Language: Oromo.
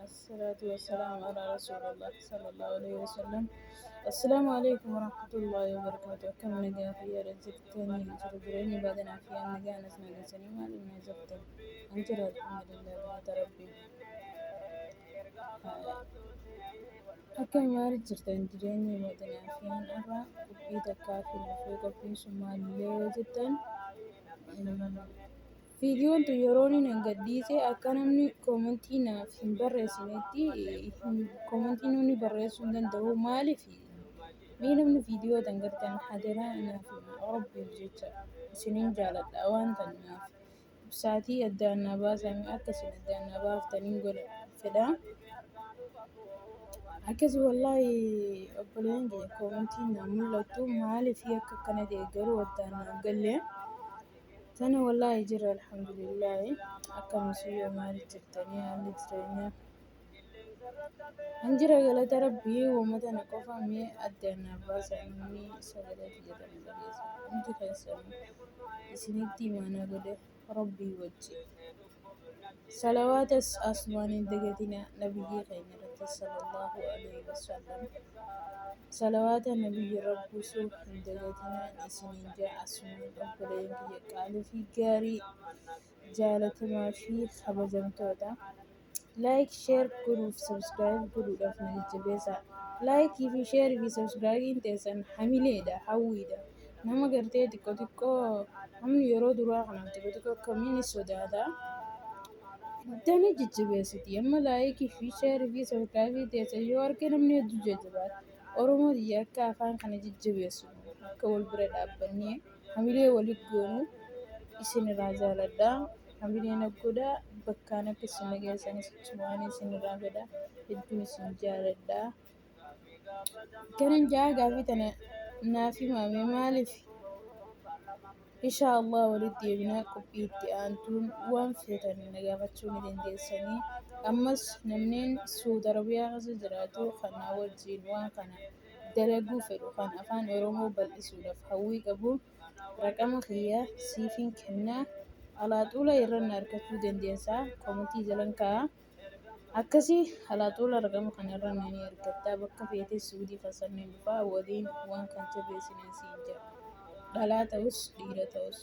الصلاة والسلام على رسول الله صلى الله عليه وسلم. السلام عليكم ورحمة الله وبركاته. كم نجا في رزقتني جرجرني بعدنا في نجا نسنا جسني ما لنا زبطة أنجر الحمد لله بهذا ربي. أكم مارد جرتين جريني بعدنا في أرى كبيت كافي نفوق في سومالي جدا. Fiidiyoon tun yeroo inni na gadhiise akka namni koomentii naaf hin barreessinetti koomentii namni barreessuu hin danda'u. Maaliif mee namni fiidiyoo tan gartan hadaraa naaf rabbiif jecha isiniin jaaladha waan tanaaf ibsaatii addaan na baasame akkasiin addaan na baaftaniin godha fedha. Akkasii wallaahi obboleen kiyya koomentiin na mul'attu maaliif akka kana ta'e garuu addaan na galle. Sana wallahi jira alhamdulillahi akka musiyyoo maaliif jirtanii haalli jireenyaa anjira galata rabbii uummata na qofa mee addaan na baasanii sagalee fiyyadama dhageessa hundi keessan isinitti imaanaa godhe rabbii wajji salawaatas asumaan hin dagatina nabiyyii keenya irratti sallallahu alaihi wasallam salawaata nabiyyi rabbisuu hin dagatinaan isiniin ja'a asumaan obboleen kiyya qaalii fi gaarii jaalatamaa fi kabajamtoota. Like, share godhuuf subscribe godhuudhaaf na jajjabeessaa. Like fi share fi subscribe teessan hamileedha hawwiidha. Nama gartee xiqqoo namni yeroo duraa kanaaf xiqqoo akkamiin sodaata. Dana jajjabeessiti amma like fi share fi subscribe teessan yoo arge namni hedduu jajjabaata. Oromoo biyya akka afaan kana jajjabeessu akka wal bira dhaabbannee hamilee walitti goonu isin irraa jaaladha. Hamileen aggoodha bakkaan akka isin nageessanis cimaan isin irraa fedha hedduun isin jaaladha. Kanan jaa gaafii tana naaf himame maaliif inshaallah walitti deebinaa qophii itti aantuun waan feetan na gaafachuu ni dandeessanii. Ammas namneen Suudi Arabiyaa keessa jiraatu kana wajjin waan kana dalaguu fedhu kan afaan Oromoo bal'isuudhaaf hawwii qabu raqama kiyyaa siifin kennaa alaaxuula irraan argachuu dandeessaa koomentii jalan kaa'aa. Akkasii alaaxuula raqama kana irraan ni argattaa bakka feetee Suudii fasanneen dhufaa waliin waan kan jabeessineen siin jedha dhalaa ta'us dhiira ta'us.